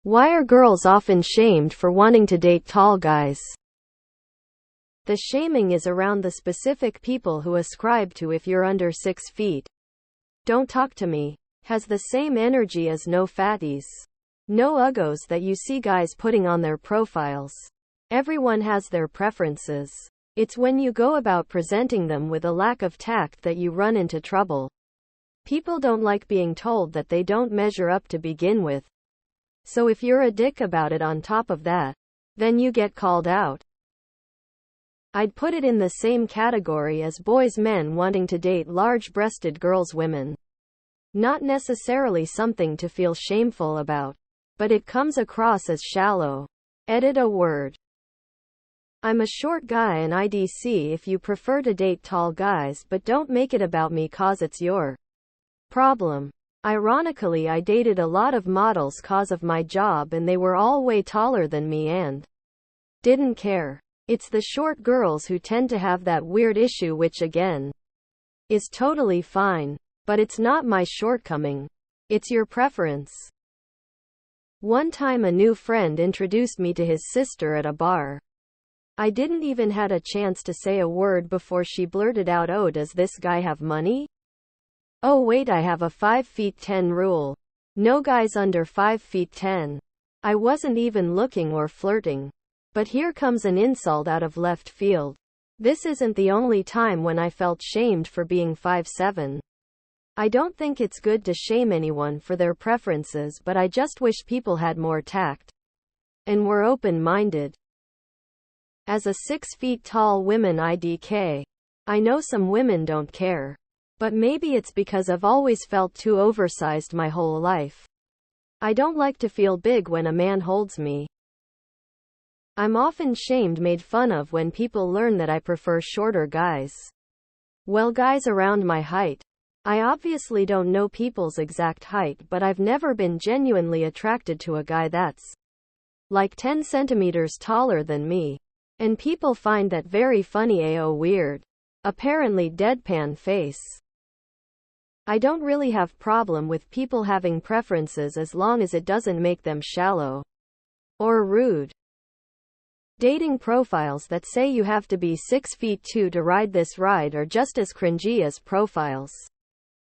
Why are girls often shamed for wanting to date tall guys? The shaming is around the specific people who ascribe to "if you're under 6 feet, don't talk to me" has the same energy as "no fatties, no uggos" that you see guys putting on their profiles. Everyone has their preferences. It's when you go about presenting them with a lack of tact that you run into trouble. People don't like being told that they don't measure up to begin with. So if you're a dick about it on top of that, then you get called out. I'd put it in the same category as men wanting to date large-breasted women. Not necessarily something to feel shameful about, but it comes across as shallow. Edit a word. I'm a short guy and IDC if you prefer to date tall guys, but don't make it about me cause it's your problem. Ironically, I dated a lot of models cause of my job and they were all way taller than me and didn't care. It's the short girls who tend to have that weird issue, which again is totally fine. But it's not my shortcoming. It's your preference. One time a new friend introduced me to his sister at a bar. I didn't even had a chance to say a word before she blurted out, "Oh, does this guy have money? Oh wait, I have a 5'10" rule. No guys under 5'10". I wasn't even looking or flirting. But here comes an insult out of left field. This isn't the only time when I felt shamed for being 5'7". I don't think it's good to shame anyone for their preferences, but I just wish people had more tact and were open-minded. As a 6 feet tall woman IDK, I know some women don't care. But maybe it's because I've always felt too oversized my whole life. I don't like to feel big when a man holds me. I'm often made fun of when people learn that I prefer shorter guys. Well, guys around my height. I obviously don't know people's exact height, but I've never been genuinely attracted to a guy that's like 10 centimeters taller than me. And people find that very funny. AO weird. Apparently deadpan face. I don't really have problem with people having preferences as long as it doesn't make them shallow or rude. Dating profiles that say you have to be 6'2" to ride this ride are just as cringy as profiles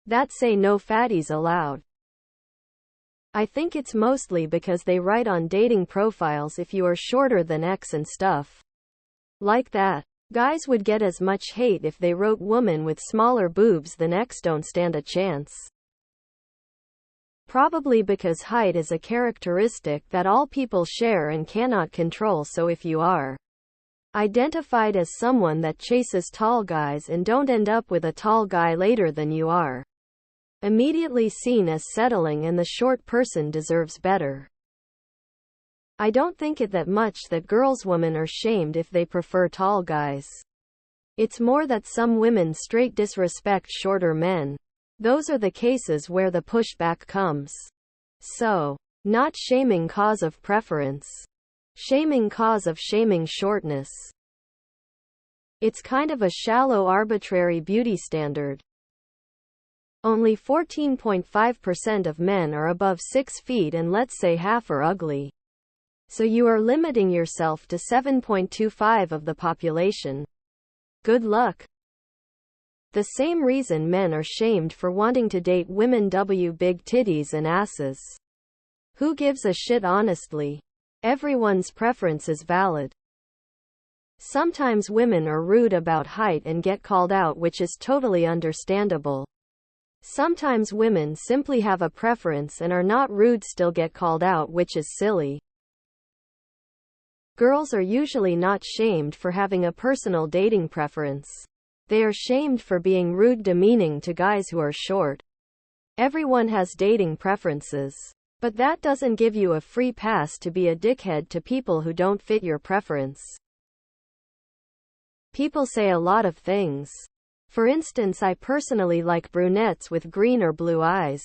that say "no fatties allowed." I think it's mostly because they write on dating profiles if you are shorter than X and stuff like that. Guys would get as much hate if they wrote "woman with smaller boobs than X don't stand a chance." Probably because height is a characteristic that all people share and cannot control, so if you are identified as someone that chases tall guys and don't end up with a tall guy later, then you are immediately seen as settling and the short person deserves better. I don't think it that much that women are shamed if they prefer tall guys. It's more that some women straight disrespect shorter men. Those are the cases where the pushback comes. So, not shaming cause of preference. Shaming cause of shaming shortness. It's kind of a shallow, arbitrary beauty standard. Only 14.5% of men are above 6 feet and let's say half are ugly. So you are limiting yourself to 7.25% of the population. Good luck. The same reason men are shamed for wanting to date women big titties and asses. Who gives a shit, honestly? Everyone's preference is valid. Sometimes women are rude about height and get called out, which is totally understandable. Sometimes women simply have a preference and are not rude, still get called out, which is silly. Girls are usually not shamed for having a personal dating preference. They are shamed for being rude, demeaning to guys who are short. Everyone has dating preferences. But that doesn't give you a free pass to be a dickhead to people who don't fit your preference. People say a lot of things. For instance, I personally like brunettes with green or blue eyes.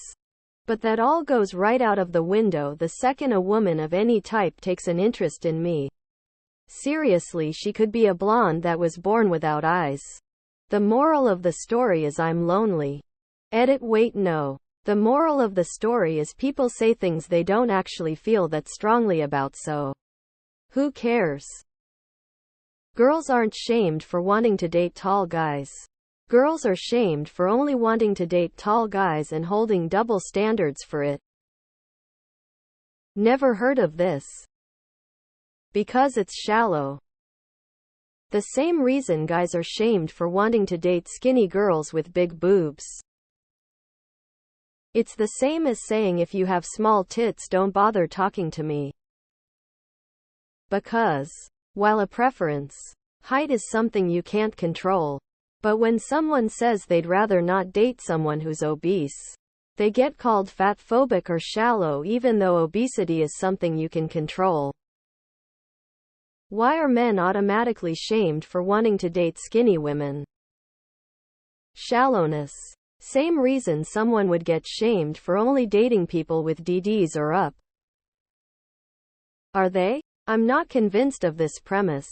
But that all goes right out of the window the second a woman of any type takes an interest in me. Seriously, she could be a blonde that was born without eyes. The moral of the story is I'm lonely. Edit. Wait, no. The moral of the story is people say things they don't actually feel that strongly about, so who cares? Girls aren't shamed for wanting to date tall guys. Girls are shamed for only wanting to date tall guys and holding double standards for it. Never heard of this. Because it's shallow. The same reason guys are shamed for wanting to date skinny girls with big boobs. It's the same as saying if you have small tits, don't bother talking to me. Because, while a preference, height is something you can't control. But when someone says they'd rather not date someone who's obese, they get called fatphobic or shallow even though obesity is something you can control. Why are men automatically shamed for wanting to date skinny women? Shallowness. Same reason someone would get shamed for only dating people with DDs or up. Are they? I'm not convinced of this premise.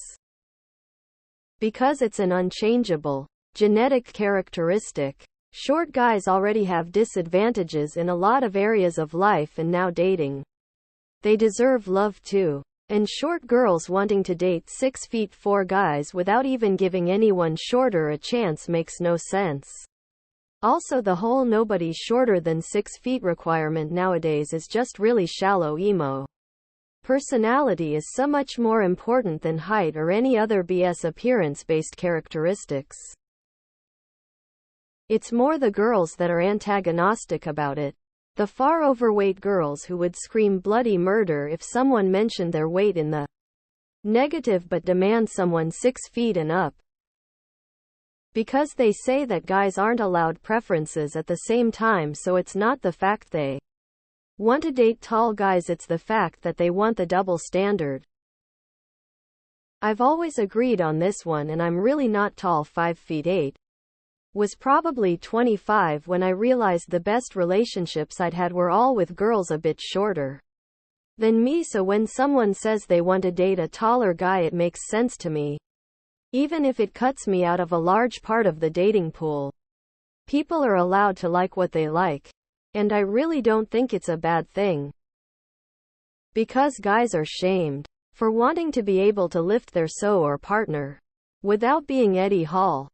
Because it's an unchangeable genetic characteristic. Short guys already have disadvantages in a lot of areas of life, and now dating. They deserve love too. And short girls wanting to date 6'4" guys without even giving anyone shorter a chance makes no sense. Also, the whole nobody shorter than 6 feet requirement nowadays is just really shallow emo. Personality is so much more important than height or any other BS appearance-based characteristics. It's more the girls that are antagonistic about it. The far overweight girls who would scream bloody murder if someone mentioned their weight in the negative but demand someone 6 feet and up. Because they say that guys aren't allowed preferences at the same time, so it's not the fact they want to date tall guys, it's the fact that they want the double standard. I've always agreed on this one, and I'm really not tall. 5'8". Was probably 25 when I realized the best relationships I'd had were all with girls a bit shorter than me, so when someone says they want to date a taller guy, it makes sense to me. Even if it cuts me out of a large part of the dating pool. People are allowed to like what they like. And I really don't think it's a bad thing. Because guys are shamed for wanting to be able to lift their so or partner without being Eddie Hall.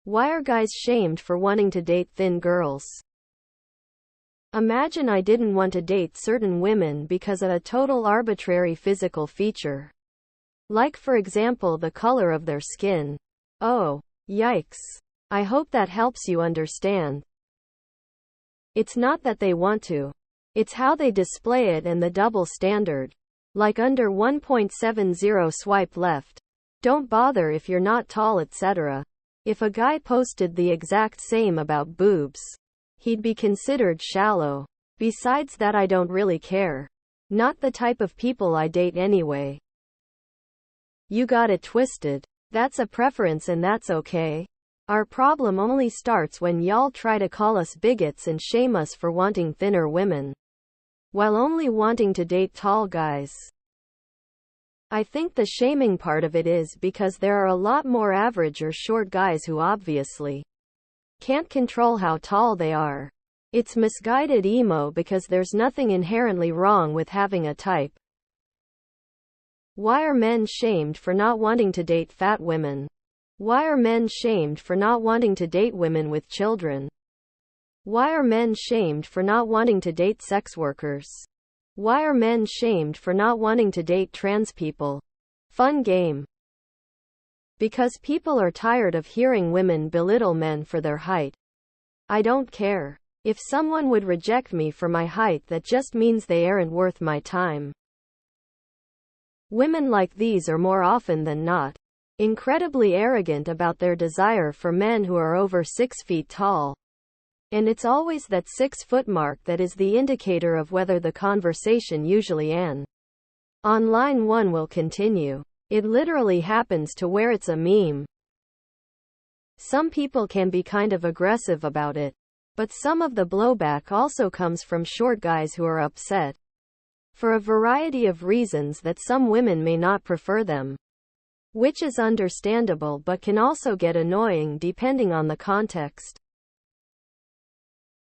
Why are guys shamed for wanting to date thin girls? Imagine I didn't want to date certain women because of a total arbitrary physical feature. Like, for example, the color of their skin. Oh, yikes. I hope that helps you understand. It's not that they want to. It's how they display it and the double standard. Like under 1.70 swipe left. Don't bother if you're not tall, etc. If a guy posted the exact same about boobs, he'd be considered shallow. Besides that, I don't really care. Not the type of people I date anyway. You got it twisted. That's a preference and that's okay. Our problem only starts when y'all try to call us bigots and shame us for wanting thinner women, while only wanting to date tall guys. I think the shaming part of it is because there are a lot more average or short guys who obviously can't control how tall they are. It's misguided emo because there's nothing inherently wrong with having a type. Why are men shamed for not wanting to date fat women? Why are men shamed for not wanting to date women with children? Why are men shamed for not wanting to date sex workers? Why are men shamed for not wanting to date trans people? Fun game. Because people are tired of hearing women belittle men for their height. I don't care. If someone would reject me for my height, that just means they aren't worth my time. Women like these are more often than not incredibly arrogant about their desire for men who are over 6 feet tall. And it's always that 6-foot mark that is the indicator of whether the conversation usually ends. On line 1 will continue. It literally happens to where it's a meme. Some people can be kind of aggressive about it, but some of the blowback also comes from short guys who are upset for a variety of reasons that some women may not prefer them. Which is understandable but can also get annoying depending on the context.